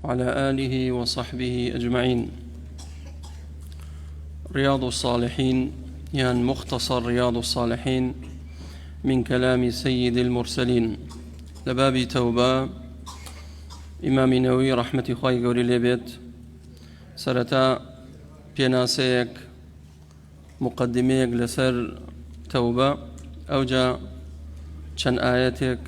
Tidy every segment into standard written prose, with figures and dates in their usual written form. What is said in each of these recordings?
وعلى آله وصحبه أجمعين. رياض الصالحين يعني مختصر رياض الصالحين من كلام سيد المرسلين لباب توبة إمام نووي رحمة خوي قولي لبيت سرتا بيناسيك مقدميك لسر توبة أوجا چەند ئاەتێک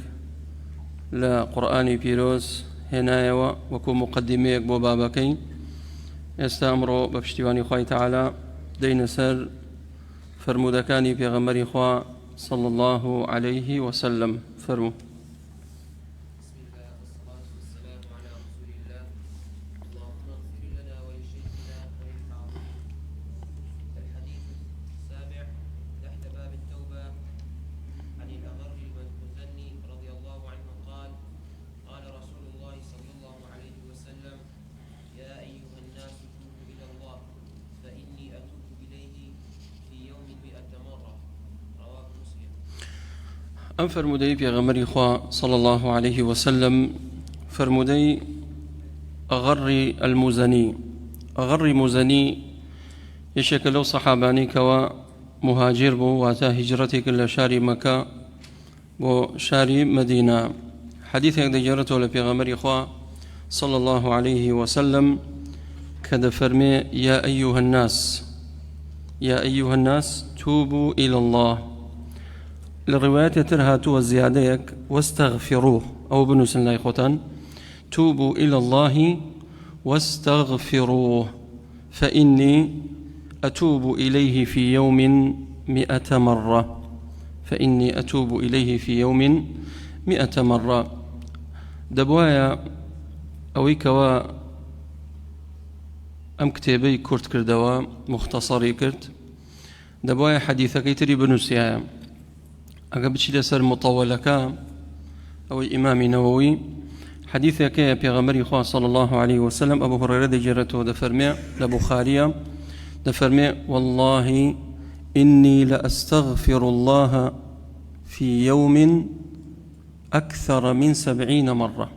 لە قورئانی پیرۆز هێنایەوە وەکو مقدمەیەک بۆ بابەکەی. ئێستا ئەمڕۆ بە پشتیوانی خوای تەعالا دەینە سەر فرمودەکانی پێغەمبەری خوا صلی الله عليه وسلم. فرمو. أم فرمودي بيغمري خوا صلى الله عليه وسلم فرمودي أغر المزني. أغر مزني يشكل صحاباني كوا مهاجر بو واتا هجرتك إلى شاري مكة بو شاري مدينة. حديث دجرته لبيغمري خوا صلى الله عليه وسلم كذا فرمي يا أيها الناس يا أيها الناس توبوا إلى الله. للرواية ترهات والزياديك واستغفروه أو بنوس الله إخوتان توبوا إلى الله واستغفروه فإني أتوب إليه في يوم 100 مرة. فإني أتوب إليه في يوم 100 مرة. دبوايا أويكوا أم كتابي كرت كردوا مختصري كرت دبوايا حديثك يتري بنوسيا أقبتش لسر مطولك أو إمام نووي حديثك يا بيغمري خواه صلى الله عليه وسلم أبو هريرة دجرته دفرمي لبخارية دفرمي والله إني لأستغفر الله في يوم أكثر من 70 مرة.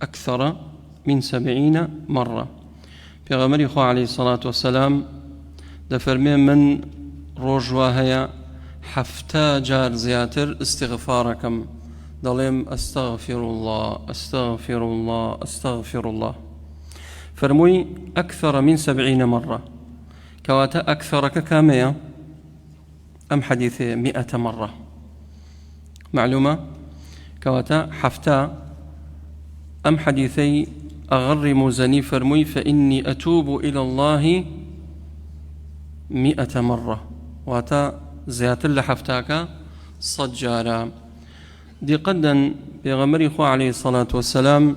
أكثر من 70 مرة. بيغمري خواه عليه الصلاة والسلام دفرمي من روجواهيا حفتا جار زياتر استغفاركم ضليم أستغفر الله أستغفر الله أستغفر الله. فرموي أكثر من 70 مرة كواتا أكثرك كامية أم حديث 100 مرة. معلومة كواتا حفتا أم حديثي أغر مزني. فرموي فإني أتوب إلى الله 100 مرة واتا زيادة لحفتاك صجارا. دي قدا بيغمري خو عليه الصلاة والسلام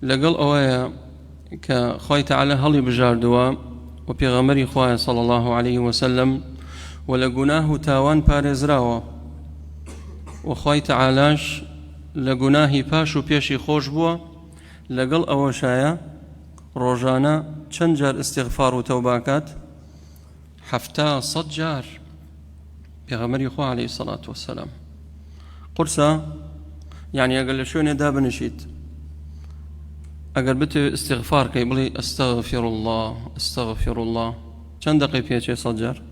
لقل أوايا كخوي تعالى هلي بجاردوا وبيغمري خو صلى الله عليه وسلم ولقناه تاوان بارزراوا وخوي تعالاش لقناهي باشو بيشي خوش بوا لقل أواشايا روجانا چنجار استغفار وتوباكات حفتا صجار. بيغمري خو عليه الصلاة والسلام قرصة يعني أقل شون دا بنشيت أقل بتو استغفار كي بلي أستغفر الله أستغفر الله چند دقيقة شي صجر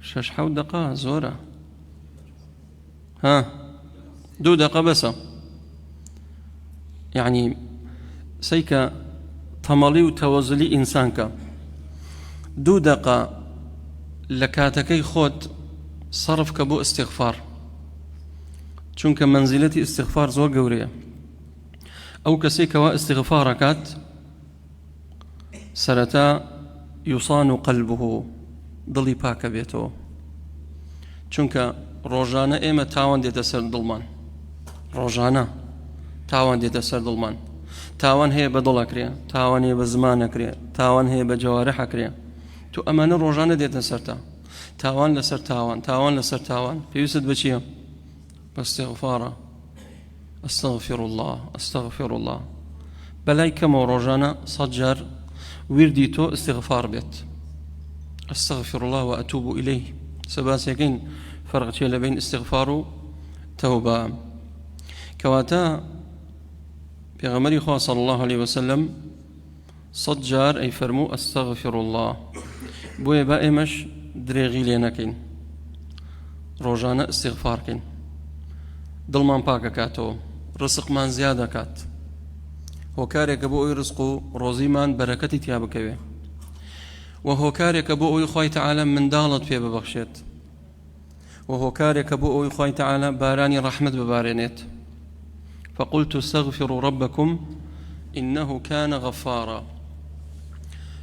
6 دقائق زورة ها 2 دقائق بس يعني سيكا تمالي وتوزلي إنسانك 2 دقائق لكاتكي خود صرف كبو استغفار چونك منزلتي استغفار زور قورية أو كسيكوا استغفاركات سرتا يصان قلبه ضلي باك بيتو چونك روجانا إيما تاوان ديتا سر ظلمان روجانا تاوان ديتا سر ظلمان تاوان هي بدلك ريا تاوان هي بزمانك ريا تاوان هي بجوارحك ريا تو أمانة روجانة ديتا سرتا تاوان لسر تاوان تاوان لسر تاوان بيوسد بشيء باستغفاره أستغفر الله أستغفر الله بلاي كما روجانا صجر ورديتو استغفار بيت أستغفر الله وأتوب إليه سباسيكين فرق بين استغفار توبة كواتا بيغمري خوا صلى الله عليه وسلم صدجار أي فرمو أستغفر الله بوي بائمش دريغي لينكين روجانا استغفار كين دڵمان پاکەکاتەوە ڕزقمان زیاد دەکات هۆکارێکە بۆ ئەوی ڕزق و ڕۆزیمان بەرەکەتی تیا بکەوێ و هۆکارێکە بۆ ئەوی خوای تەعالە منداڵت پێ ببەخشێت و هۆکارێکە بۆ ئەوی خوای تەعالە بارانی ڕەحمەت ببارێنێت فقلت استغفروا ربكم إنه كان غفارا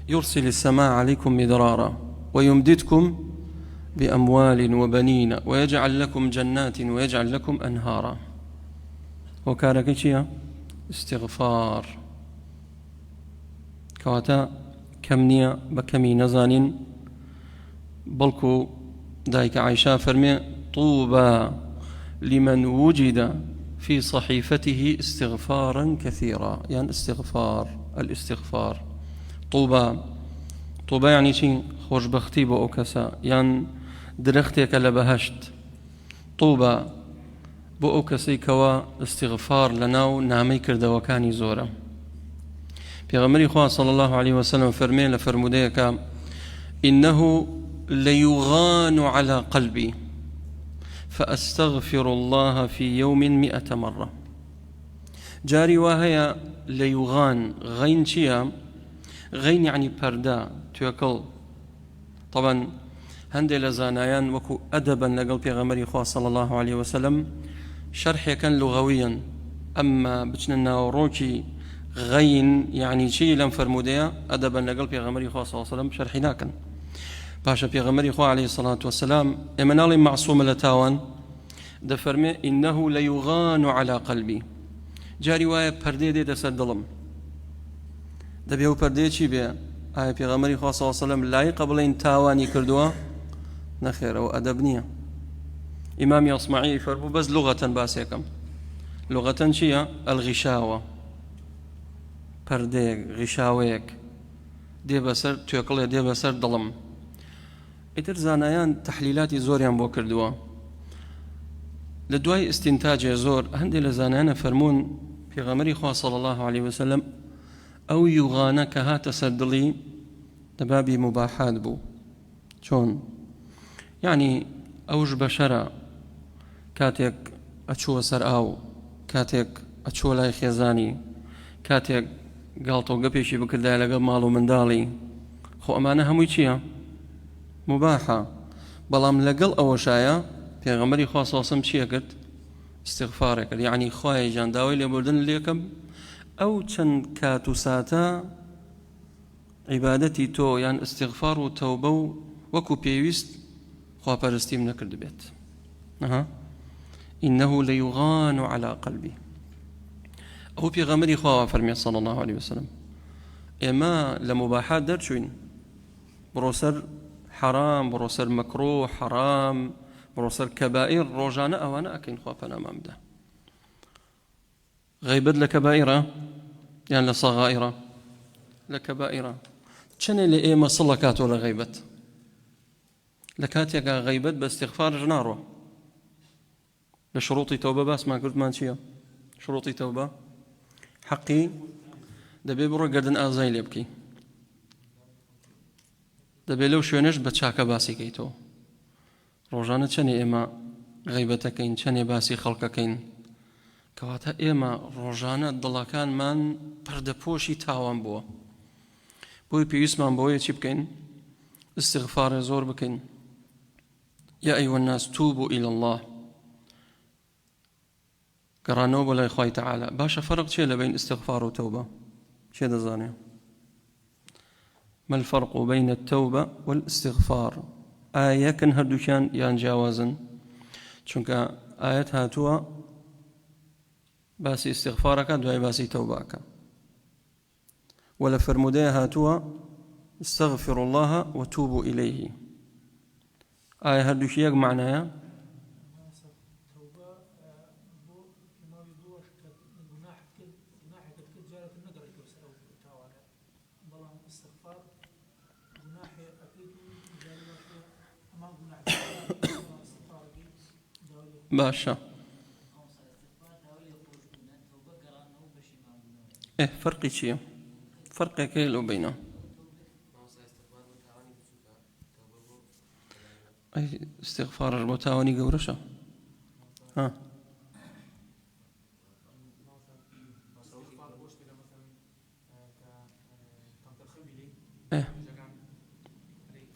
يرسل السماء عليكم مدرارا ويمددكم بأموال وبنين ويجعل لكم جنات ويجعل لكم أنهارا وكارك شيء استغفار كواتا كمنيا بكمي نزان بلكو دايك عائشة فرمي طوبى لمن وجد في صحيفته استغفارا كثيرا يعني الاستغفار طوبى يعني شيء خوش بختي بو أوكسا يعني درختك لبهشت طوبى بو أوكسي كوا استغفار لناو نامي كردوكاني زورا بيغمري خواه صلى الله عليه وسلم فرمي لفرموديك إنه ليغان على قلبي فأستغفر الله في يوم 100 مرة جاري وهي ليغان غين شيا غين يعني بردا توكل طبعا هندي لزانايان وكو أدبا لقل بيغمري خواه صلى الله عليه وسلم شرح كان لغويا أما بجننا وروكي غين يعني شيء لم فرموديا أدبا لقل بيغمري خواه صلى الله عليه وسلم شرحنا كان باشا بيغمري خواه عليه الصلاة والسلام إمنالي معصوم لتاوان دفرمي إنه ليغان على قلبي جاري وايا پردي دي دسر دلم دبيو پردي چي بيه آية بيغمري خواه صلى الله عليه وسلم لا يقبلين تاواني كردوا نخير أو أدبنية إمام يصمعي فربو بس لغة باسيكم لغة شيء الغشاوة پردي غشاويك دي بسر توكل دي بسر دلم ئیتر زانایان تحلیلاتی زۆریان بۆ کردووە لە دوای ئستینتاجێ زۆر هەندێک لە زانایانە فەرموون پێغەمبەری خوا صلی الله عليه وسلم ئەو یوغانە کە هاتە سەر دڵی لە بابی مباحات بوو چۆن یعنی ئەوش بەشەرە کاتێک ئەچووە سەر ئاو کاتێک ئەچووە لای خێزانی کاتێک گاڵتە گەپێکی بکردایە لەگەڵ ماڵ و منداڵی خۆ ئەمانە هەمووی چییە مباحة بلام لقل أو شايا في غمري خاص وصم شيء قلت استغفارك يعني خواي جان داوي لبردن ليكم أو تشن كاتو ساتا عبادتي تو يعني استغفار وتوبة وكو بيويست خوا برستي من كرد بيت إنه ليغان على قلبي أو في غمري خوا فرمي صلى الله عليه وسلم إما لمباحات درشوين بروسر حرام بروسر مكروه حرام بروسر كبائر روجانا أوانا أكين خوافنا مامدا غيبت لكبائرة يعني لصغائرة لكبائرة چنه لإيما صلكات ولا غيبت لكاتيك غيبت باستغفار جنارو لشروطي توبة بس ما قلت ما نشيه شروطي توبة حقي دبي برو قردن آزاي ليبكي دەبێ لەو شوێنەش بە چاکە باسی کەیتەوە ڕۆژانە چەندێ ئێمە غەیبەتەکەین چەندێ باسی خەڵکەکەین کەواتە ئێمە ڕۆژانە دڵەکانمان پەردەپۆشی تاوان بووە بۆی پێویستمان بەوەیە چی بکەین استغفارە زۆر بکەین یا ئەیوە الناس توبوا إلى الله گەڕانەوە بۆ لای خوای تەعالە باشە فەرق چییە لەبین استغفار و تەوبە چێ دەزانێ ما الفرق بين التوبة والاستغفار آية كان هردوشان ينجاوزن چونك آيات هاتوا باسي استغفارك دعي باسي توباك ولا فرمودية هاتوا استغفر الله وتوبوا إليه آية هردوشيك معناها باشا فرقي چییە؟ فەرقێکەیە لەو بینە. استغفارش بۆ تاوانی گەورەشە.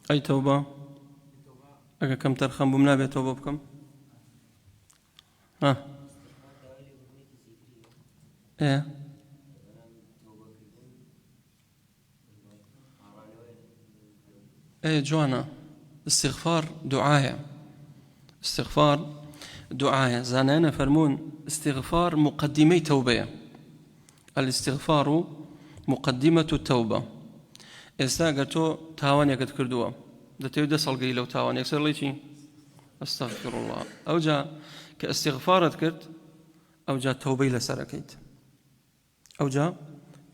ئەی تەوبە ئەگە کەم تەرخەم بووم نابێت تەوبە بکەم؟ جوانە. استغفار دعاية. استغفار دعاية. زانانا فرمون استغفار مقدمي توبة. الاستغفار مقدمة التوبة. ئێستا تۆ تاوانێکت کردووە دەتەوێت دەسەڵگەی لەو تاوان یەکسەر لێ چی؟ ئەستەغفر الله. ئەوجا کە ئیستیغفارت کرد ئەوجا تەوبەی لەسەرەکەیت. ئەوجا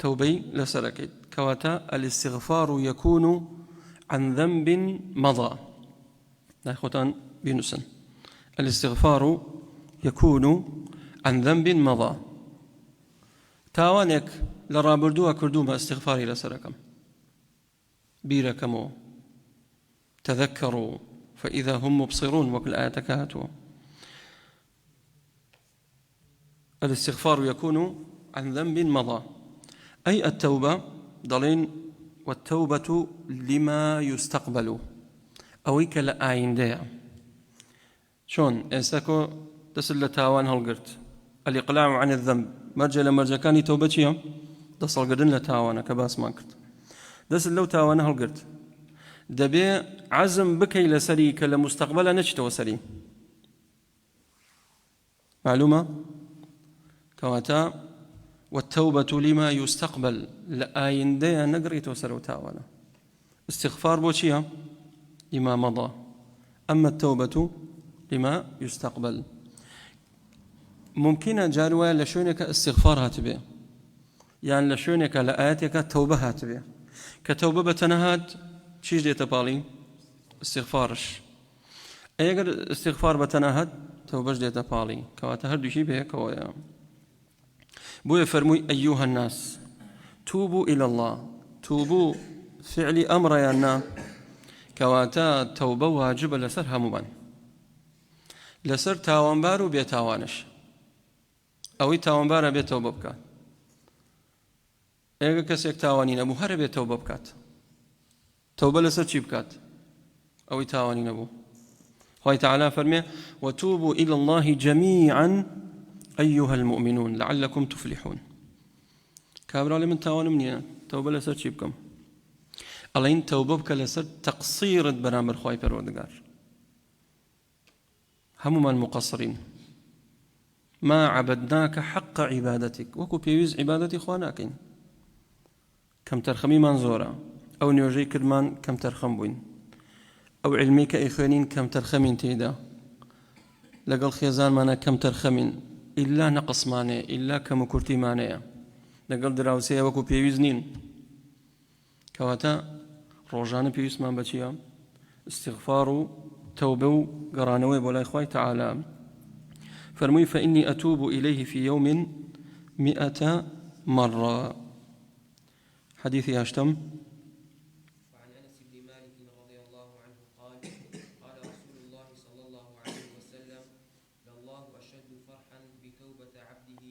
تەوبەی لەسەرەکەیت. کەواتە الاستغفار يكون عن ذنب مضى. لا خۆتان بینوسن. الاستغفار يكون عن ذنب مضى. تاوانێک لە ڕابردووە کردوومە ئیستیغفاری لەسەرەکەم. بيركموا تذكروا فإذا هم مبصرون وكل آية كهاتوا. الاستغفار يكون عن ذنب مضى أي التوبة ضلين والتوبة لما يستقبل أويك لآين ديا شون إنساكو تسل تاوان هالقرت الإقلاع عن الذنب مرجع لمرجع كان توبتي تصل قدن لتاوانا كباس ماكرت دەست لەو تاوانە هەڵگرت دەبێ عەزم بکەی لەسەری کە لە مستەقبەلە نەچیتەوە سەری. معلومە؟ کەواتە والتوبة لما يستقبل لە ئایندەیە نەگڕیتەوە سەر ئەو تاوانە. استغفار بۆ چییە؟ لما مضى. أما التوبة لما يستقبل. ممكنە جار وایە لە شوێنێکە استغفار هاتبێ یان لە شوێنێکە لە ئاەتێکە تەوبە هاتبێ کە تەوبە بەتەنەهات چیش دێتە پاڵی؟ استغفارش. ئەگەر استغفار بەتەنەهات تەوبەش دێتە پاڵی. کەواتە هەردووشی بەیەکەوەیە. بۆیە فەرمووی ئەیوهە الناس توبوا إلى الله. توبوا فعلی ئەمڕەیان نا. کەواتە تەوبە واجبە لەسەر هەمومان. لەسەر تاوانبار و بێتاوانش. ئەوەی تاوانبارە بێت تەوبە بکات. ئێگە کەسێک تاوانی نەبوو هەرە بێت تەوبە بکات. تەوبە لەسەر چی بکات؟ ئەوەی تاوانی نەبوو. خوای تەعالی فەرمێ وتوبوا إلى الله جميعا أيها المؤمنون لعلكم تفلحون. کابراڵێ من تاوانم نییە تەوبە لەسەر چی بکەم؟ ئەڵێن تەوبە بکە لەسەر تەقسیرت بەرامبەر خوای پەروەردگار. هەمومان مقصرين. ما عبدناك حق عبادتك وكو بيوز عبادتي خواناكين كم ترخمي من زورا أو نيوجي كدمان كم ترخم بوين أو علمي كإخوانين كم ترخمين تيدا لقل خيزان مانا كم ترخمين إلا نقص ماني إلا كم كرتي ماني لقل دراوسيا وكو بيوز نين كواتا روجان بيوز مان بچيا استغفار توبة قرانوي بولا إخوة تعالى فرمي فإني أتوب إليه في يوم 100 مرة. حديث هاشتم. وعن أنس بن مالك رضي الله عنه قال قال رسول الله صلى الله عليه وسلم لله أشد فرحا بتوبة عبده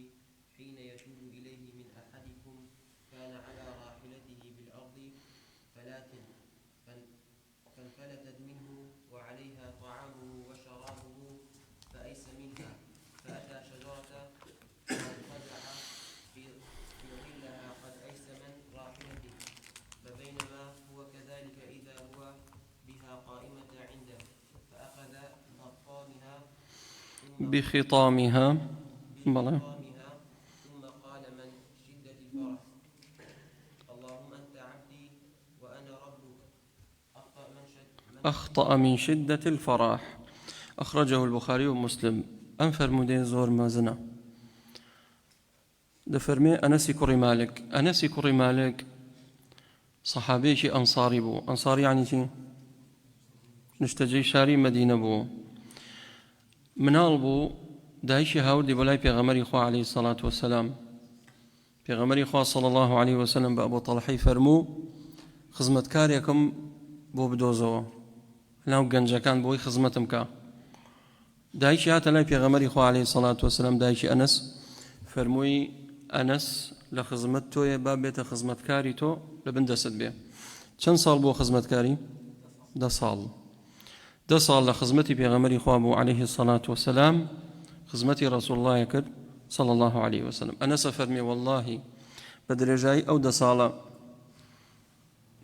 حين يتوب إليه من أحدكم كان على راحلته بالأرض فانفلتت منه وعليها طعامه وشرابه فأيس منها فأتى شجرة فانخزع في ظلها قد أيس من راحلته فبينما هو كذلك إذا هو بها قائمة عنده فأخذ بخطامها ثم قال من شدة الفرح اللهم أنت عبدي وأنا ربك أخطأ من شدة الفرح. أخرجه البخاري ومسلم. أنفر مدين زور مازنا دفرمي أنسي كري مالك صحابيشي أنصاري بو. أنصاري يعني شي نشتجي شاري مدينة بو منال بو دايشي هاودي بولاي بيغمري خوا عليه الصلاة والسلام پێغەمبەری خوا صلی الله عليه وسلم بە ئەبوو تەلحی فەرموو خزمەتکارێکم بۆ بدۆزەوە لەناو گەنجەکان بۆی خزمەتم کە دایکی هاتە لای پێغەمبەری خوا عليه الصلاة والسلام دایکی ئەنەس فەرمووی ئەنەس لە خزمەت تۆیە با بێتە خزمەتکاری تۆ لە بن دەست بێ چەند ساڵ بۆ خزمەتکاری 10 ساڵ 10 ساڵ لە خزمەتی پێغەمبەری خوا بوو عليه الصلاة والسلام خزمەتی رسول الله کرد صلى الله عليه وسلم أنس فرمي والله بدرجاي أو 10 ساڵە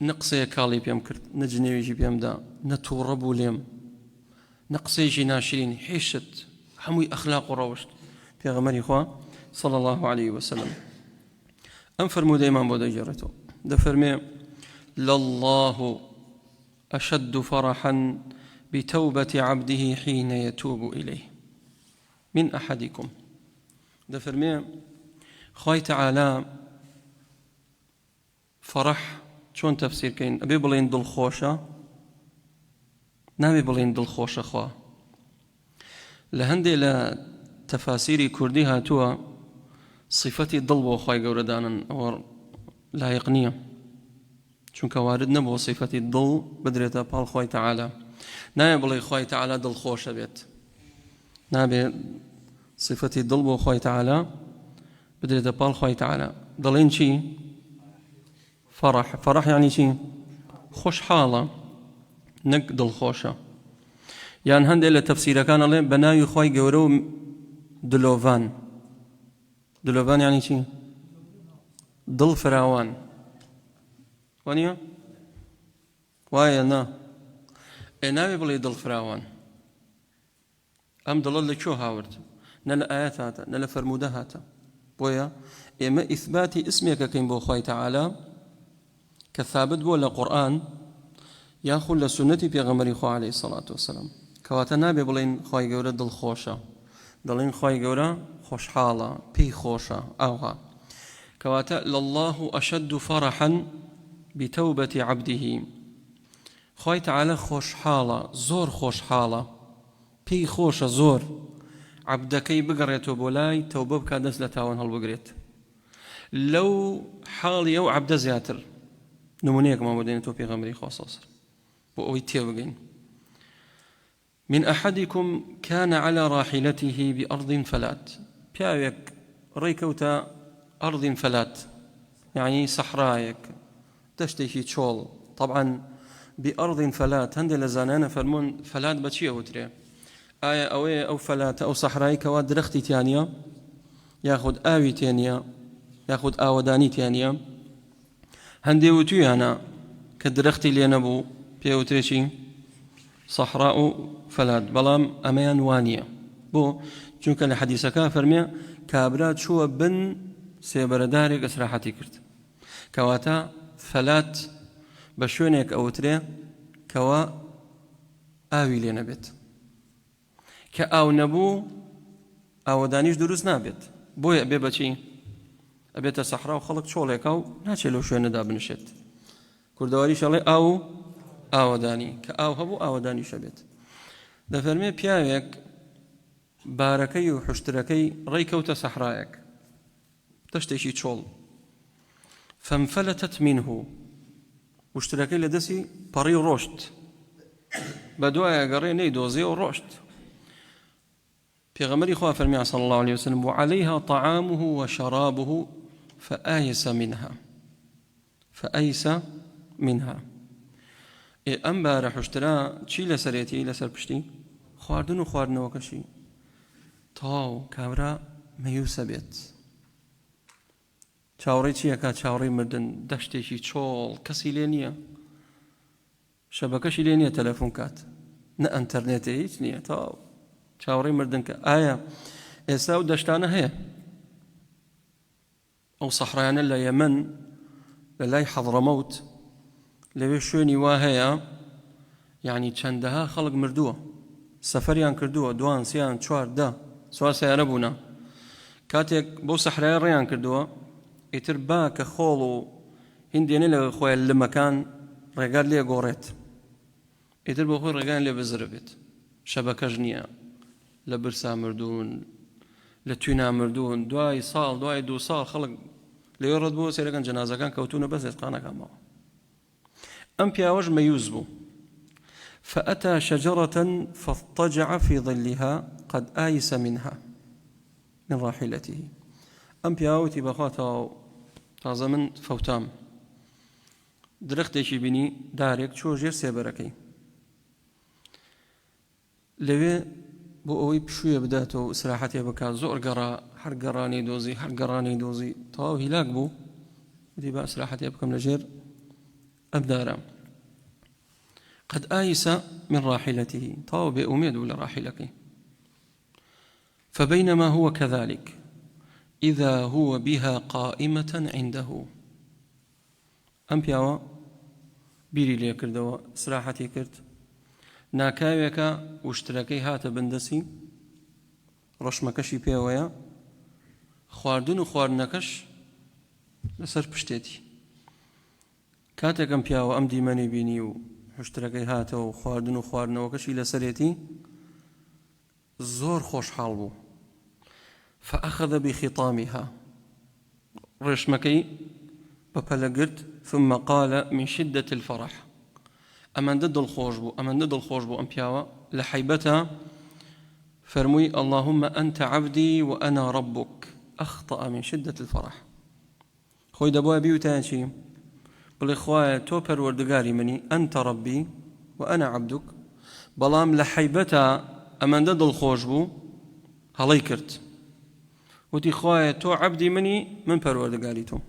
نقصي كالي بيم كرت نجنيويجي بيم دا نتوربو ليم نقصيجي ناشرين حيشت حموي أخلاق وروشت پێغەمبەری خوا صلى الله عليه وسلم أم فرمو دايما بودا جرتو دا فرمي لله أشد فرحا بتوبة عبده حين يتوب إليه من أحدكم دا فرمي خوي تعالى فرح شون تفسير كاين أبي بلين دل خوشة نابي بلين دل خوشة خوا لهندي لا تفاسيري كردي هاتوا صفتي دل بو خوي قوردانا أو لا يقنية چونك وارد نبو صفتي دل بدريتا بال خوي تعالى نابي بلي خوي تعالى دل خوشة بيت نابي صفتي دل بو خوي تعالى بدريتا بال خوي تعالى دلين شي فرح يعني شي خوش حالة نك دل خوشة يعني هندي إلا تفسير كان الله بناي خوي قورو دلوفان يعني شي دل فراوان وانيا وايا نا نابي بلي دل فراوان أم دلال شو هاورد نلا آيات هاتا نلا فرموده هاتا بويا إما إثباتي اسمك كين بو خوي تعالى كثابت بو لقرآن ياخذ لسنتي بيغمري خو عليه الصلاة والسلام كواتنا ببلين خوي جورا دل خوشة دلين خوي جورا خوش حالة بي خوشة أوها كواتا لله أشد فرحا بتوبة عبده خوي تعالى خوش حالة زور خوش حالة بي خوشة زور عبدكي بقريت بولاي توبة بكادس لتاون هالبقريت لو حال يو عبد زياتر نمونيك ما بدين توبي غمري خاصة بأوي تيوغين من أحدكم كان على راحلته بأرض فلات بياويك ريكوتا أرض فلات يعني صحرايك تشتهي تشول طبعا بأرض فلات هندي لزانانا فرمون فلات بتشي أوتري آية أو فلات أو صحرايك ودرختي تانية ياخد آوي تانية ياخد آوداني تانية هندي وتوي أنا كدرختي اللي نبو بيوتريشي صحراء فلات بلام أمان وانية بو چونك الحديث كافرمي كابرات شو بن سيبردارك أسراحتي كرت كواتا فلات بشونك أوتري كوا آوي لي نبت كأو نبو أو دانيش دروس نابت بو يأبي بچي أبيت الصحراء وخلق شولك أو ناشي لو شو نداب نشت كردواري شالي أو داني كأو هبو أو داني شبت ده فرمي بياوك باركي وحشتركي ريكوت صحراءك تشتيشي تشول فانفلتت منه واشتركي لدسي بري روشت بدوايا قري نيدوزي وروشت بيغمري خواه فرمي صلى الله عليه وسلم وعليها طعامه وشرابه فآيس منها أم بارح اشترى شي لسريتي لسر بشتي خواردن وكشي تاو كابرا ميوسا بيت چاوڕێی چیەکە چاوڕێی مردن دەشتێکی چۆڵ کەسی لێ نییە شەبەکەشی لێ نییە تەلەفۆن کات نە ئەنتەرنێتە هیچ نییە تاو چاوڕێی مردن کە ئایا ئێستا و دەشتانە هەیە ئەو سەحرایانە لە یەمەن لە لای حەضرەمەوت لەوێ شوێنی وا هەیە یعنی چەندەها خەڵک مردووە سەفەریان کردووە دوان سیان چوار دە سوار سەیارە بوونە کاتێک بەو سەحرایە ڕێیان کردووە ئیتر با کە خۆڵ و هیندێنێ لە خۆیان لە مەکان ڕێگار لێ گۆڕێت ئیتر بۆ خۆی ڕێگان لێ بزرە بێت شەبەکەش نییە لە برسا مردوون لە توینا مردوون دوای ساڵ دوای 2 ساڵ خەڵک لێ ڕەت بۆ سێرەکان جەنازەکان کەوتونە بەس دێسقانەکانەوە. ئەم پیاوەش مەیوز بوو. فأتى شجرة فاضطجع في ظلها قد آيس منها من راحلته. ئەم پیاوەتی بەخواتەوە تازە من فەوتام، درەختێکی بینی دارێک چۆ ژێر سێبەرەکەی، لەوێ بۆ ئەوەی پشوویە بداتەوە ئیسراحەتێ بکات، زۆر گەڕا، هەر گەڕانی دۆزی هەر گەڕانی دۆزی تەواو هیلاک بوو، وتی با ئیسراحەتێ بکەم لەژێر ئەم دارە. قد آيس من راحلته، تەواو بێئومێد بوو لە ڕاحیلەکەی. فبينما هو كذلك إذا هو بها قائمة عنده. ئەم پیاوە بیری لێ کردەوە، ئیسراحەتی کرد، ناکاوێکە وشترەکەی هاتە بندەسی، ڕەشمەکەشی پێوەیە، خواردن و خواردنەکەش لەسەر پشتێتی. کاتێک ئەم پیاوە ئەم دیمەنی بینی و هشترەکەی هاتەوە و خواردن و خواردنەوەکەشی لەسەرێتی، زۆر خۆشحاڵ بوو. فأخذ بخطامها، ڕێشمەکەی بەپەلەگرت، ثم قال من شدة الفرح. ئەمەندە دڵخۆش بوو، ئەمەندە دڵخۆش بوو ئەم پیاوە لە حیبەتە، فەرمووی اللهم أنت عبدي وأنا ربك أخطأ من شدة الفرح. خۆی دەبووە بیوتیان چی؟ بڵێ خوایە تۆ پەروەردگاری منی، أنت ربي وأنا عبدك، بەڵام لە حیبەتە ئەمەندە دڵخۆش بوو هەڵەی کرد، وتی خوایە تۆ عەبدی منی، من پەروەردگاری تۆم.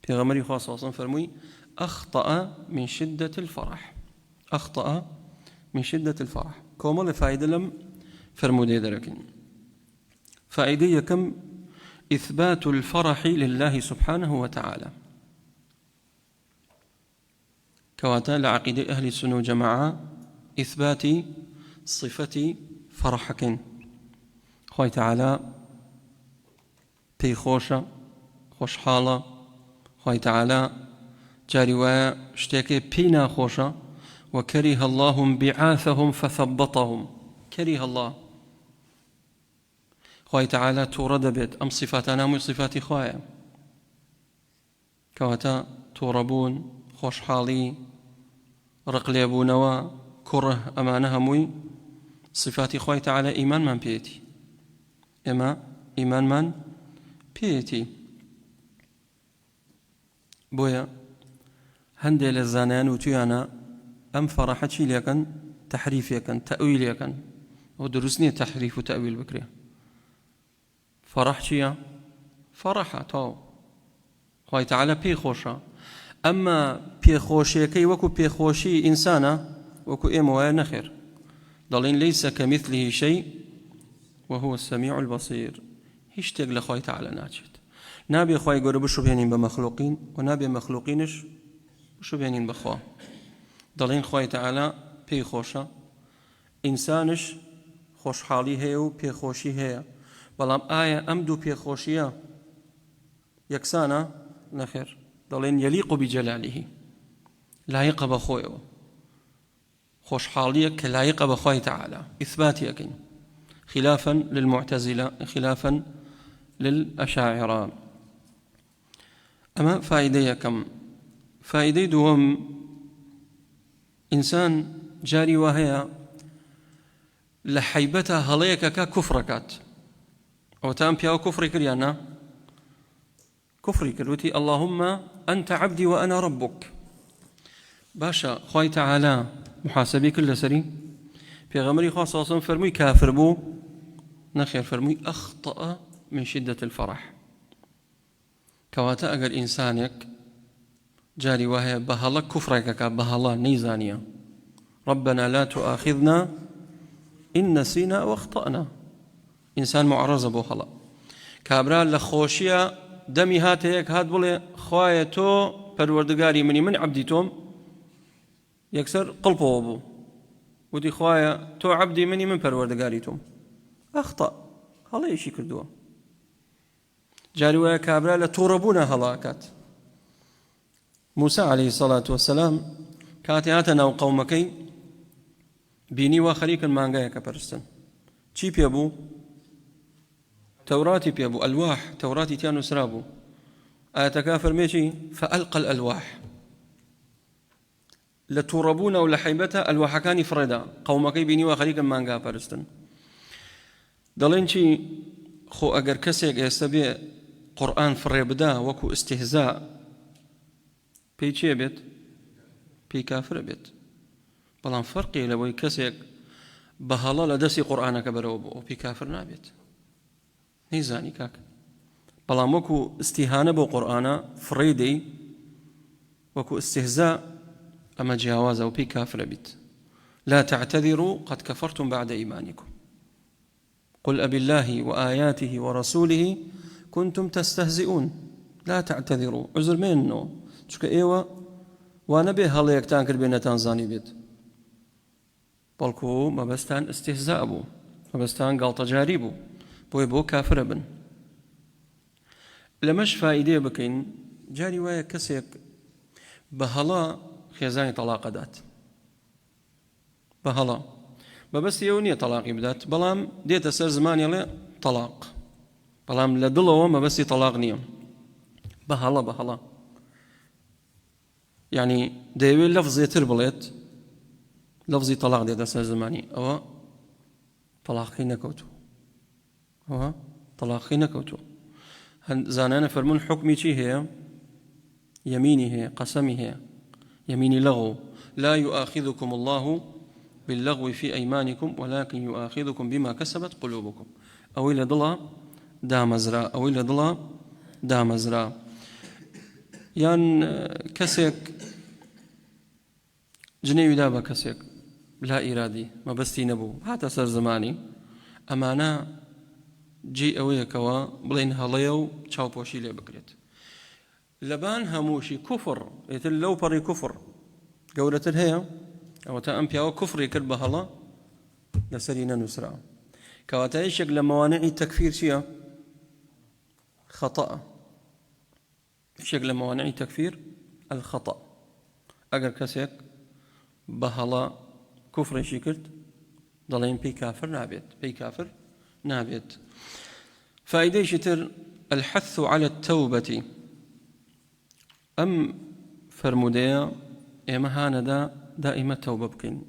پێغەمبەری خوا صلی الله علیه و سلم فەرمووی أخطأ من شدة الفرح، أخطأ من شدة الفرح. كومل فائدة لم فرمودي دركين. فائدة يكم إثبات الفرح لله سبحانه وتعالى، كواتا لعقيدة أهل السنة والجماعة إثبات صفة فرحك. خوي تعالى بي خوشة خوش حالة، خوي تعالى جاري ويا اشتكي بينا خوشة، وكره الله انبعاثهم فثبطهم. كره الله خوي تعالى تورد بيت أم صفاتنا مو صفات خويا، كواتا توربون خوش حالي رقليبونوا كره أمانها موي صفات خوي تعالى إيمان من بيتي، إما إيمان من بيتي. بويا هندي للزانان وتيانا أم فرحت شي ليكن تحريف يكن تأويل يكن، ودرسني تحريف وتأويل بكري. فرح شيا فرحة تو خوي تعالى بي خوشة، أما بي خوشي كي وكو بي خوشي إنسانا وكو إيمو نخير، ضلين ليس كمثله شيء وهو السميع البصير. هشتاق لخوي تعالى ناجد، نابي خوي يقول بشو بينين بمخلوقين، ونابي مخلوقينش بشو بينين بخوا. ضلين خوي تعالى بي خوشة، إنسانش خوش حالي هي وبي خوشي هي، بلام آية أمدو بي خوشية يكسانا نخير، ضلين يليق بجلاله، لايق بخويه، خوش حالية كلايق بخوي تعالى، إثبات يكين، خلافا للمعتزلة، خلافا للأشاعرة. أما فائدة كم؟ فائدة دوم إنسان جاري وهي لحيبتها هليك ككفركات، أو تام بياو كفري كريانا كفري كروتي اللهم أنت عبدي وأنا ربك. باشا خوي تعالى محاسبي كل سري في غمري خاصة فرمي كافر بو نخير، فرمي أخطأ من شدة الفرح. كواتا أجر إنسانك جاري وهي بهلا كفرك بهلا نيزانية، ربنا لا تؤاخذنا إن نسينا أو أخطأنا. إنسان معرض بو هلا كابرا لخوشيا دمي هات هيك هات بولي خوايا تو پروردگاري مني من عبدي توم يكسر قلبه أبو، ودي خوايا تو عبدي مني من پروردگاري توم، أخطأ هلا يشي كردوا. جاري ويا كابرا لتوربونا هلاكات. موسى عليه الصلاة والسلام كاتياتنا وقومكي بيني وخريكا مانغايا كبرستن چي بيابو؟ توراتي بيابو، ألواح توراتي تيانو سرابو، آياتك فرميشي فألقى الألواح لتوربون ولا حيبتها ألواح كان فردا قومك بيني وخليك مانغا بارستن دلين شي خو أجر كسيك يستبيع قرآن فريبدا وكو استهزاء بيشي بيت بي كافر بيت بلان فرقي لو كسيك بهلا لدسي قرآنك بروبو بي كافر نابيت نيزاني كاك بلان وكو استهانة بو قرآن فريدي وكو استهزاء أما جاوازه وبي كافر بيت لا تعتذروا قد كفرتم بعد إيمانكم قل أبي الله وآياته ورسوله كنتم تستهزئون لا تعتذروا عذر منه شكا إيوه وانا به هلا يكتان كربينة تنزاني بيت بلكو ما بستان استهزاء بو ما بستان غلطة جاري بو بو كافر بن لمش فائدة بكين جاري وايا كسيك بهلا خيزاني طلاق دات بهلا ما بس يونية طلاقي بدات بلام ديت سر زمان يلي طلاق بلام لدلو ما بس طلاق نيم بهلا يعني داوي لفظي تربلت لفظي طلاق ديت سر زماني أو طلاقي نكوتو أو طلاقي نكوتو زانانا فرمون حكمي شي هي يميني هي قسمي هي يميني لغو لا يؤاخذكم الله باللغو في أيمانكم ولكن يؤاخذكم بما كسبت قلوبكم أو إلى ضلا دامزرا أو إلى ضلا دامزرا يان كسيك جنيوي دابا كسيك لا إرادي ما بستي نبو هاتا سر زماني أمانا جي أويا كوا بلين هليو تشاو بوشي لي بكريت لبان هموشي كفر يتل لو بري كفر قولة الهيا أو تأمبيا وكفر يكرب هلا لسرينا نسرع كواتايشك لموانع التكفير شيا خطأ شكل موانع التكفير الخطأ أجر كسيك بهلا كفر شكرت ضلين بي كافر نابت بي كافر نابت فائدة شتر الحث على التوبة أم فرموديا إما هاندا دائما توبة بكين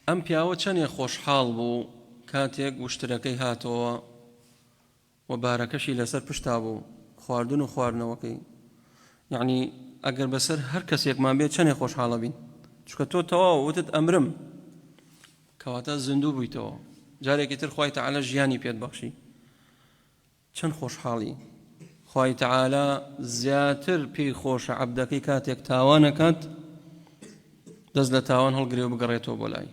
أم بياوة چن يخوش حال بو كاتيك واشتراكي هاتوا وباركشي لسر پشتابو خواردن و خواردنەوەکەی يعني ئەگەر بەسەر هەر کەسێکمان بێت چەندێک خۆشحاڵە بین چونکە تۆ تەواو وتت ئەمرم کەواتە زیندوو بوویتەوە جارێکی تر خوای تەعالی ژیانی پێت بەخشی چەند خۆشحاڵی خوای تەعالی زیاتر پێی خۆشە عەبدەکەی کاتێک تاوانەکات دەست لە تاوان هەڵگرێ و بگەڕێتەوە بۆ لای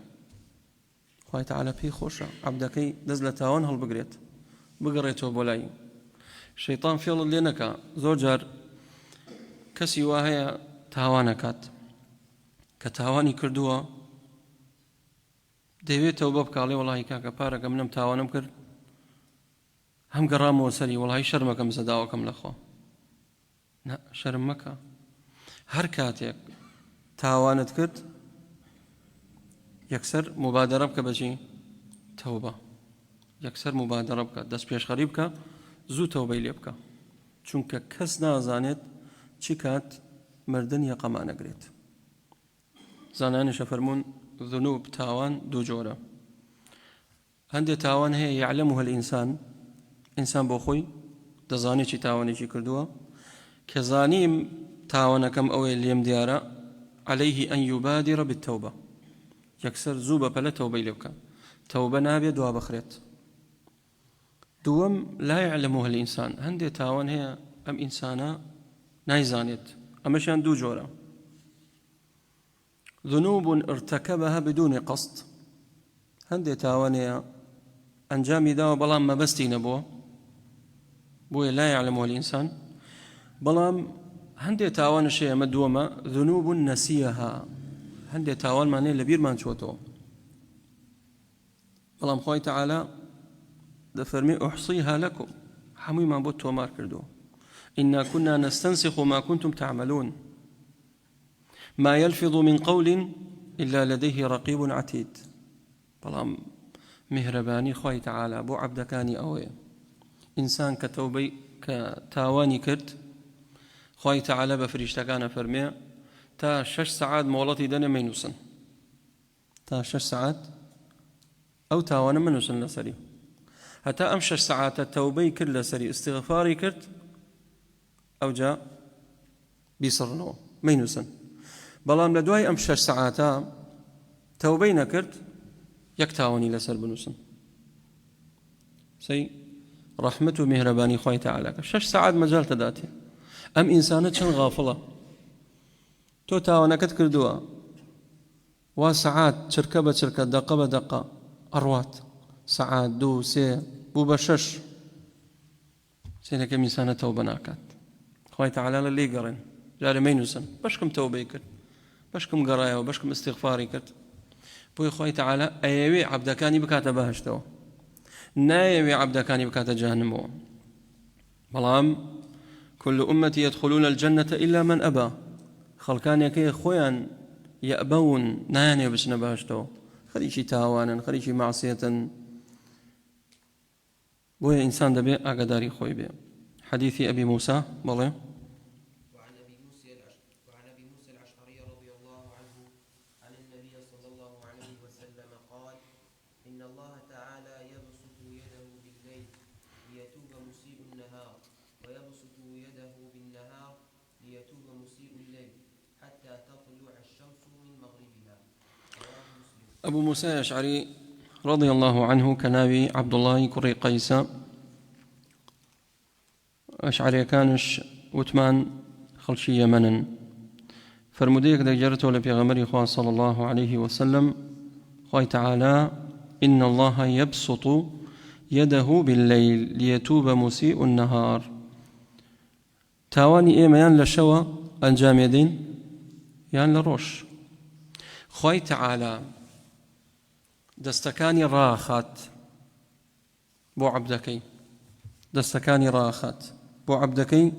خوای تەعالی پێی خۆشە عەبدەکەی دەست لە تاوان هەڵبگرێت بگەڕێتەوە بۆ لای شەیطان فێڵت لێ نەکا زۆر جار کەسی وا هەیە تاوانەکات کە تاوانی کردووە دەوێت تەوبە بکاڵێ وەڵاهی کاکە پارەکە منم تاوانم کرد هەم گەڕامەوە سەری وەڵاهی شەرمەکەم زەداوەکەم لەخوا نا شەرم مەکە هەر کاتێک تاوانت کرد یەکسەر مبادرە بکە بەچی تەوبە یەکسەر مبادرە بکە دەست پێشخەری بکە زوو تەوبەی لێ بکە چونکە کەس نازانێت چی کات مردن یەقەمانەگرێت زانانیشە فەرموون ذنوب تاوان دوو جۆرە هەندێک تاوان هەیە یعلمها الئینسان ئینسان بۆ خۆی دەزانێت چی تاوانێکی کردووە کە زانیم تاوانەکەم ئەوەی لێم دیارە عليه أن يبادر بالتوبة یەکسەر زوو بەپەلە تەوبەی لێ بکە تەوبە نابێت دوا بخرێت دوم لا يعلمها الإنسان هندي تاوان هي أم إنسانا نايزانيت أمشان دو جورا ذنوب ارتكبها بدون قصد هندي تاوان هي أنجامي داو بلام ما بستي نبوه بوي لا يعلمها الإنسان بلام هندي تاوان الشيء مدومة ذنوب نسيها هندي تاوان معناه لبير ما نشوته بلام خوي تعالى دفرمي أحصيها لكم حمي ما بوت ومار كردو إنا كنا نستنسخ ما كنتم تعملون ما يلفظ من قول إلا لديه رقيب عتيد بلام مهرباني خوي تعالى بو عبدكاني أوي إنسان كتاواني كرت خوي تعالى بفريشتكان فرمي تا 6 ساعات مولتي دنيا مينوسن تا 6 ساعات أو تاوانا منوسن لسري حتى أم 6 ساعات التوبي كل لسري استغفاري كرت أو جاء بيصرنو مينوسن بلام لدواي أم 6 ساعات توبي نكرت يكتاوني لسر بنوسن سي رحمته مهرباني خوي تعالى 6 ساعات مجال تداتي أم إنسانة شن غافلة تو تاوانكت كردوا وساعات شركة دقة بدقة أروات ساعات 2 3 بو بشش سينك إنسانة توبة ناكات خوي تعالى اللي قرن جاري مينوسن باشكم توبي كرت باشكم قرايا وباشكم استغفاري كرت بوي خوي تعالى أيوي عبدكاني بكاتا باهشتو نايوي عبدكاني بكاتا جهنمو بلام كل أمتي يدخلون الجنة إلا من أبى خلقان يكي خويا يأبون ناني بسنا باهشتو خليشي تاوانا خليشي معصية بوي إنسان دبي أقداري خوي بي حديث أبي موسى بلي وعن أبي موسى الأشعري رضي الله عنه عن النبي صلى الله عليه وسلم قال إن الله تعالى يبسط يده بالليل ليتوب مسيء النهار ويبسط يده بالنهار ليتوب مسيء الليل حتى تطلع الشمس من مغربها رواه مسلم. أبو موسى الأشعري رضي الله عنه كنابي عبد الله كري قيس أشعري كانش وثمان خلشي يمنا فرموديك دجرته لبيغمري خواه صلى الله عليه وسلم خواه تعالى إن الله يبسط يده بالليل ليتوب مسيء النهار تاواني إيما يان لشوى أنجام يدين يان لروش خواه تعالى دستكاني راخات بو عبدكي دستكاني راخات بو عبدكي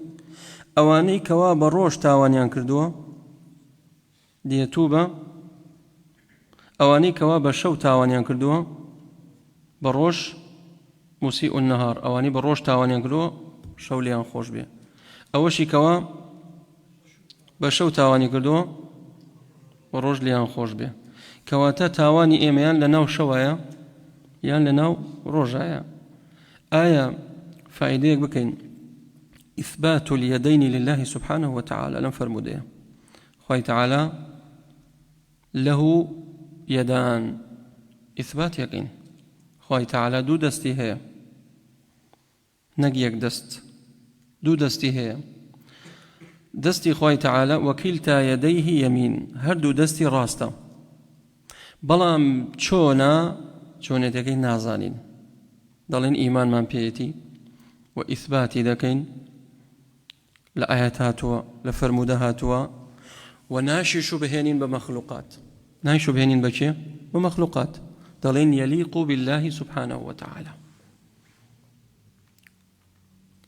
أواني كواب الروش تاوانيان كردوا ليتوب أواني كواب الشو تاوانيان كردوا بروش مسيء النهار أواني بروش تاوانيان كردوا شو ليان خوش بيه أوشي كواب بشو تاواني كردوا بروش ليان خوش بيه كواتا تاواني إيميان لناو شوايا يان لناو روجايا آية فائديك بكين إثبات اليدين لله سبحانه وتعالى لم فرموديه خوي تعالى له يدان إثبات يقين خوي تعالى دو دستي هي نقيك دست دو دستي هي دستي خوي تعالى وكلتا يديه يمين هردو دستي راستا بلام چۆنێتەکەی نازانین دەڵێن ئیمانمان پێیەتی و ئیثباتی دەکەین لە ئاەت هاتووە لە فەرموودە هاتووە و ناشیش و بهێنین بە مەخلوقات ناشیش و بهێنین بەکێ بە مەخلوقات دەڵێن يليق بالله سبحانه وتعالى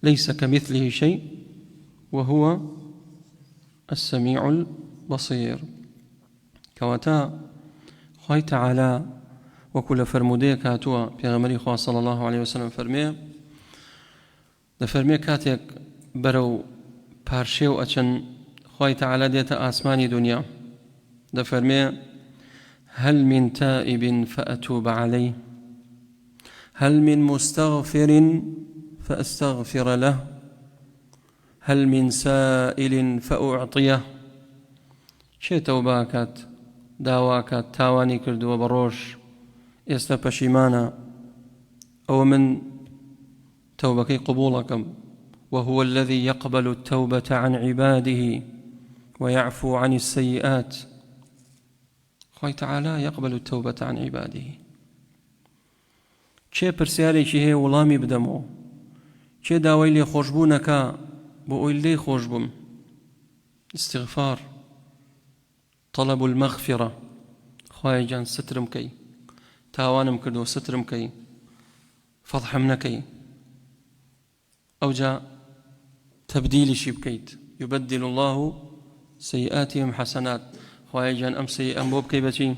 ليس كمثله شيء وهو السميع البصير كواتا خوي تعالى وكل فرموديه كاتوا بيغمري خواه صلى الله عليه وسلم فرميه دفرميه كاتيك برو بارشيو أچن خوي تعالى ديتا آسماني دنيا دفرميه هل من تائب فأتوب عليه هل من مستغفر فأستغفر له هل من سائل فأعطيه شي توباكات داواکات تاوانی کردووە بە ڕۆژ ئێستا پەشیمانە ئەوە من تەوبەکەی قبوڵەکەم وهو الذي يقبل التوبة عن عباده ويعفو عن السيئات خوي تعالى يقبل التوبة عن عباده چێ پرسیارێکی هەیە وەڵامی بدەمەوە چێ داوای لێخۆشبوونەکە بۆ ئەوی لێی خۆش بووم استغفار طلب المغفرة خوای جان سترم كي تاوانم كردو سترم كي فضحم نكي أو جاء تبديل شي بكيت يبدل الله سيئاتهم حسنات خوای جان أم سيئة أم بوب كي بچي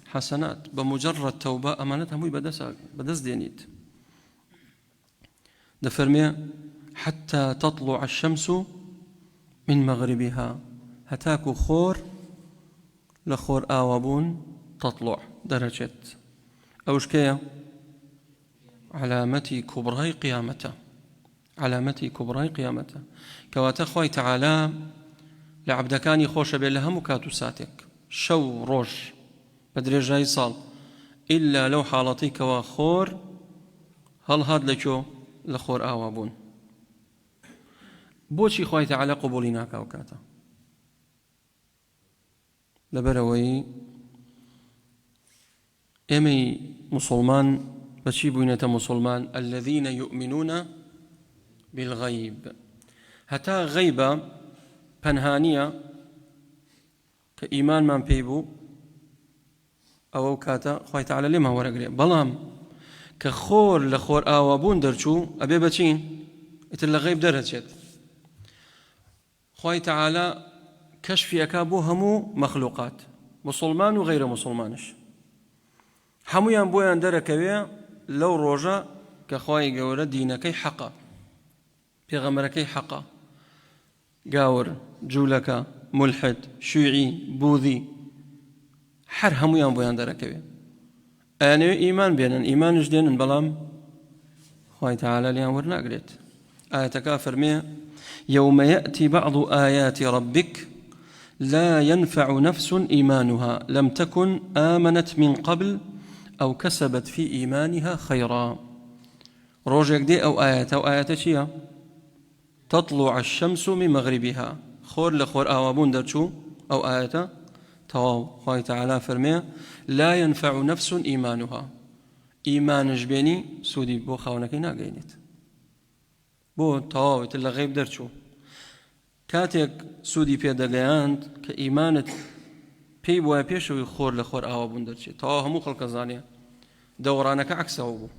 حسنات بمجرد توبة أمانتها موي بدس دينيت دفرمي حتى تطلع الشمس من مغربها هتاكو خور لخور آوابون تطلع درجة أوشكية علامتي كبرى قيامته علامتي كبرى قيامته كواتا خوي تعالى لعبدكاني خوش بلها مكاتو ساتك شو روج بدري جاي صال إلا لو حالتي كوا خور هل هاد لكو لخور آوابون بوشي خوي تعالى قبولنا كاوكاتا لبروي إمي مسلمان بشي بوينة مسلمان الذين يؤمنون بالغيب هتا غيبة پنهانية كإيمان من بيبو أو كاتا خوي تعالى لما ورقري بلام كخور لخور آوابون درچو أبي بچين إتلا غيب درجت خوي تعالى كشف أكابو همو مخلوقات مسلمان وغير مسلمانش همو ينبويان دركوية لو روجا كخواي قورة دينكي حقا بيغمركي حقا قاور جولكا ملحد شيعي بوذي حر همو ينبويان دركوية أنا إيمان بينن إيمان جدين بلام خواي تعالى ليان ورنا قريت آية كافر مية يوم يأتي بعض آيات ربك لا ينفع نفس إيمانها لم تكن آمنت من قبل أو كسبت في إيمانها خيرا روجك دي أو آيات شيا تطلع الشمس من مغربها خور لخور آوابون درشو أو آيات تواو خوي تعالى فرمي لا ينفع نفس إيمانها إيمان جبيني سودي بو خاونكي ناقينيت بو تواو تلا غيب درشو كاتك سودي بيدقياند كإيمانت پێی وایە پێشەوەی خۆر لە خۆر ئاوابوون دەرچێت تەواو هەموو خەڵکە زانێ دەوڕانەکە عەکسەوە بوو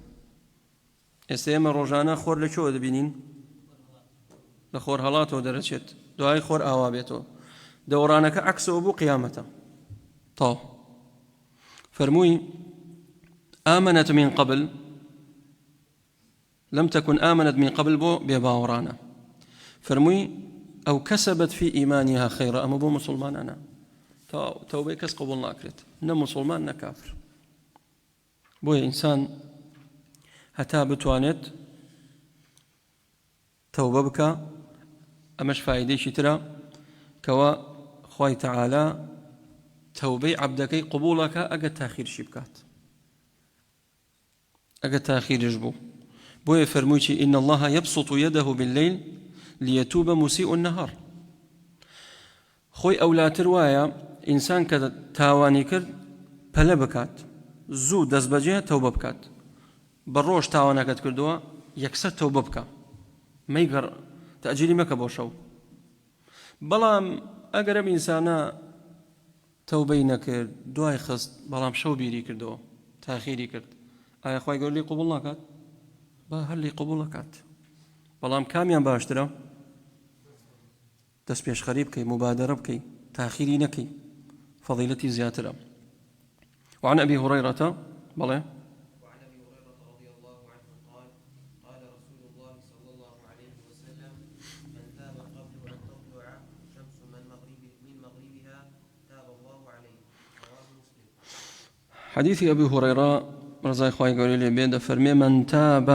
ئێستا ئێمە ڕۆژانە خۆر لەکوێوە دەبینین لە خۆر هەڵاتەوە دەرەچێت دوای خۆر ئاوا بێتەوە دەوڕانەکە عەکسەوە بوو قیامەتە تەواو فەرمووی آمنت من قبل لم تكن آمنت من قبل بو بێباوەڕانە فەرمووی أو كسبت في إيمانها خيرا أما بو مسلمان أنا توبه کەس قبول ناکرێت نە مسلمان نە کافر بۆیە ئینسان هەتا بتوانێت تەوبە بکە ئەمەش فایدەیەکی ترە کەوا خوای تەعالە تەوبەی عەبدەکەی قبوڵەکە ئەگەر تاخیرشی بکات ئەگەر تاخیرش بوو بۆیە فەرمووی إن الله يبسط يده بالليل ليتوب مسيء النهار خوي أولاتر وايا إنسان كذا تاواني كرد پەلە بکات زوو دەست بەجێ تەوبە بکات بەڕۆژ تاوانەکەت کردووە یەکسەر تەوبە بکە مەیگەڕ تەئجیلی مەکە بۆ شەو بەڵام ئەگەر ئەم ئینسانە تەوبەی نەکرد دوای خست بەڵام شەو بیری کردەوە تاخیری کرد ئایا خوای گەورە لێی قبوڵ ناکات با هەر لێی قبوڵ ناکات بەڵام کامیان باشترە دەست پێشخەری بکەی مبادرە بکەی تاخیری نەکەی فضيلتي زياترة وعن أبي هريرة بلى وعن أبي هريرة رضي الله عنه قال قال رسول الله صلى الله عليه وسلم من تاب قبل أن تطلع الشمس من مغربها تاب الله عليه رواه مسلم حديث أبي هريرة رضي الله عنه بين فرمي من تاب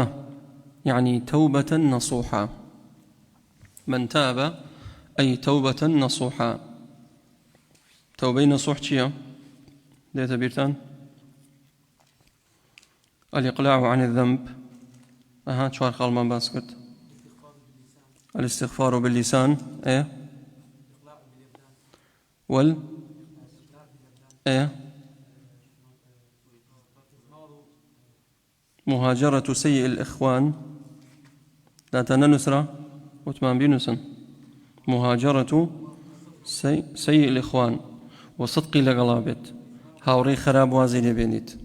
يعني توبة نصوحا من تاب أي توبة نصوحا توبة نصوح شيء ليت بيرتان الإقلاع عن الذنب شوار خالمان باسكت الاستغفار باللسان مهاجرة سيء الإخوان لا تنسرة وتمان بينسن مهاجرة سيء الإخوان وصدقي لقلابت هاوري خراب وازي لبينيت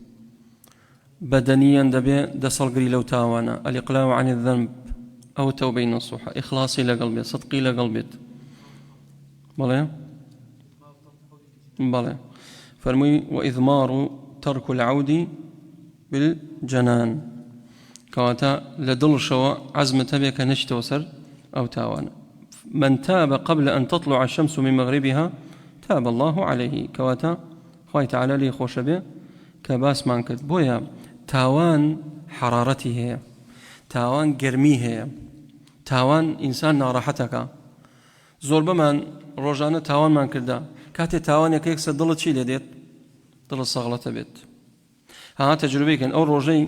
بدنيا دبي دسلقري لو تاوانا الإقلاع عن الذنب أو توبة نصوحة إخلاصي لقلبي صدقي لقلبت بلى فرمي وإذمار ترك العود بالجنان كواتا لدل شوا عزمة بك نشتوسر أو تاوان من تاب قبل أن تطلع الشمس من مغربها تاب الله عليه كواتا خوي تعالى لي خوش به كباس مان کرد بويا تاوان حرارته هي تاوان گرمی هي تاوان إنسان ناراحتك زۆر بەمان ڕۆژانە تاوانمان کردا کاتێ تاوانێک یەکسە دڵت چی لێ دێت دڵت سەغڵەتە بێت ها تەجروبەیەکەن ئەو ڕۆژەی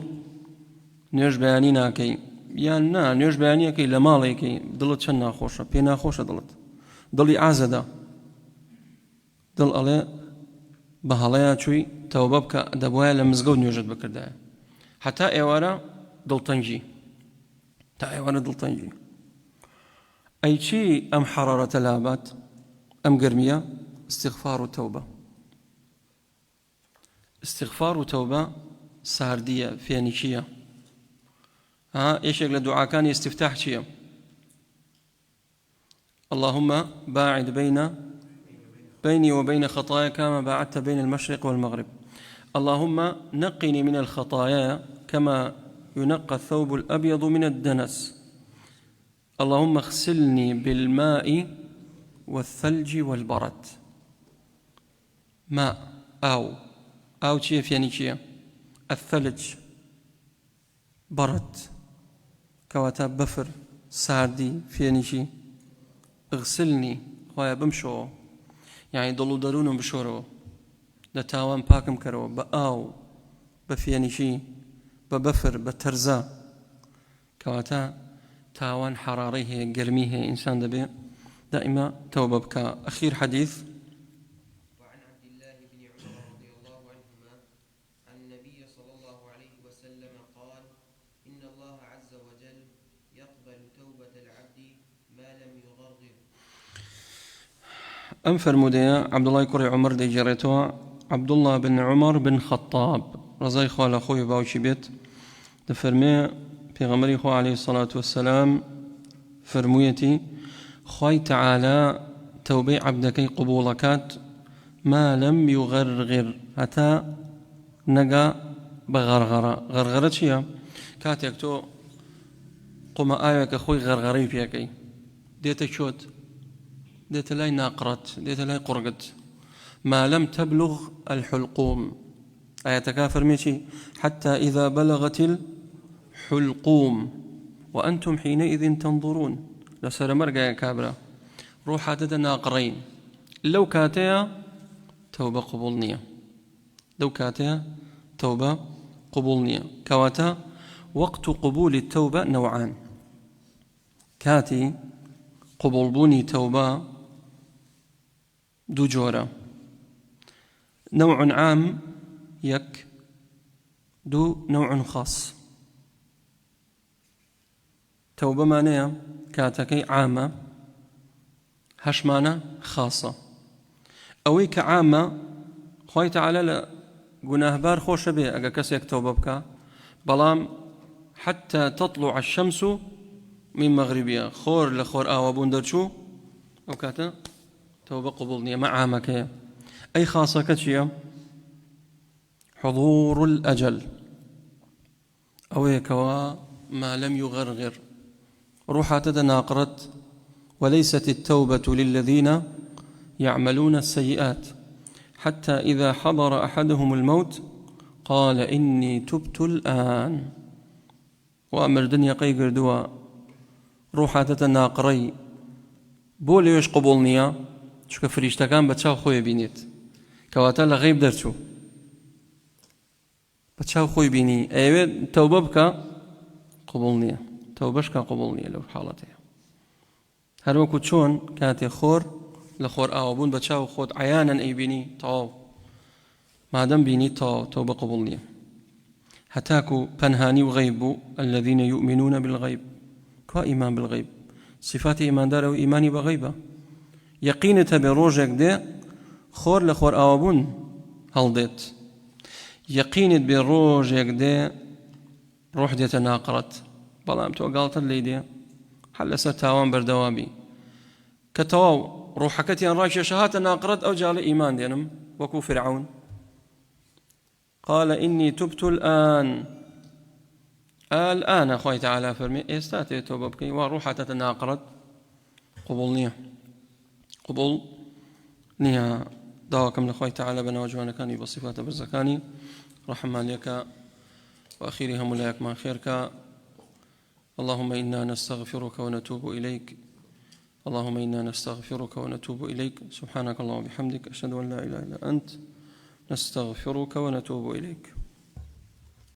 نوێژ بەیانی ناکەی یان نا نوێژ بەیانیەکەی لە ماڵێکی دڵت چەند ناخۆشە پێ ناخۆشە دڵت دڵی ئازەدا دڵ ئەڵێ بە هەڵەیە چووی تەوبە بکە دەبوایە لە مزگەوت نوێژت بکردایە حتا ئێوارە دڵتەنگی تا ئێوارە دڵتەنگی أي شيء أم حرارة لابات أم قرمية استغفار وتوبة استغفار وتوبة ساردية فينيشية إيش يقول الدعاء كان يستفتاح شيء اللهم باعد بيني وبين خطايا كما باعدت بين المشرق والمغرب اللهم نقني من الخطايا كما ينقى الثوب الأبيض من الدنس اللهم اغسلني بالماء والثلج والبرد ماء أو كيف يعني كيف الثلج برد كواتا بفر ساردي فيني شي اغسلني خويا بمشو يعني ضلوا درون بشورو لتاوان باكم كرو بآو بفيني شي ببفر بترزا كواتا تاوان حراريه قرميه إنسان دبي دائما توبة بك أخير حديث وعن عبد الله بن عمر رضي الله عنهما عن النبي صلى الله عليه وسلم قال إن الله عز وجل يقبل توبة العبد ما لم يغرغر أنفر مديا عبد الله كري عمر دي جريتوا عبد الله بن عمر بن خطاب رضي خوال أخوي باوشي بيت دفرمي پیغمبری خو علیه الصلاة والسلام فرمویتی خوای تعالی توبه عبدکی قبولکات ما لم يغرغر حتى نقا بغرغرة غرغرة چیه؟ کاتێک تۆ قومە ئاوێکە خۆی غەرغەرەی پێکەی دێتە چۆت دێتە لای ناقڕەت دێتە لای قورگت ما لم تبلغ الحلقوم آياتك فرميتي حتى إذا بلغت الحلقوم وأنتم حينئذ تنظرون لسر مرقا كابرا روح عدد ناقرين لو كاتيا توبة قبولنية لو كاتيا توبة قبولنية كواتا وقت قبول التوبة نوعان كاتي قبول بوني توبة دو جورا نوع عام يك دو نوع خاص توبة معناها كاتكي عامة هش معنى خاصة أوي كعامة خوي تعالى قناه بار خوش به أجا كسيك توبة بك بلام حتى تطلع الشمس من مغربها خور لخور آوابون درشو أو كاتا توبة قبولنية مع عامك أي خاصة كتشيا حضور الأجل أو كوا ما لم يغرغر روحا تدناقرت وليست التوبة للذين يعملون السيئات حتى إذا حضر أحدهم الموت قال إني تبت الآن وأمر دنيا قيقر دوا روحا تتناقري بولي ويش قبولنيا شكا فريشتا كان بتشاو خوي بينيت كواتا لغيب درتو بتشاو خوي بيني أيوة توبة بك قبولنيا توبشك قبولنيا لو حالتها هر وەکو چۆن کاتێ خۆر لە خۆر ئاوابوون بە چاو خۆت عیانەن ئەیبینی تەواو مادەم بینی تەواو تەوبە قبوڵ نییە هەتاکو پەنهانی و غەیب بوو الذين يؤمنون بالغيب کوا ئیمان بالغەیب صفاتی ئیماندارە و ئیمانی بە غەیبە یەقینت هەبێ ڕۆژێک دێ خۆر لە خۆر ئاوابوون هەڵدێت یەقینت بێ ڕۆژێک دێ ڕۆح دێتە ناقڕەت بەڵام تۆ گاڵتت لێی دێ حل لەسەر تاوان بەردەوامی کە تەواو ڕوحەکەتیان ڕاکێشە هاتە ناقڕەت ئەو جاڵە ئیمان دێنم وەکو فرعون قال إني تبت الآن الآن أخوي تعالى فرمي إستاتي توبة بكي وروحة تتناقرت قبول نية داوكم لأخوي تعالى بنا وجوانا كاني بصفات برزكاني رحمة لك وأخيرها ملاك ما خيرك. اللهم إنا نستغفرك ونتوب إليك. اللهم إنا نستغفرك ونتوب إليك. سبحانك اللهم وبحمدك أشهد أن لا إله إلا أنت نستغفرك ونتوب إليك.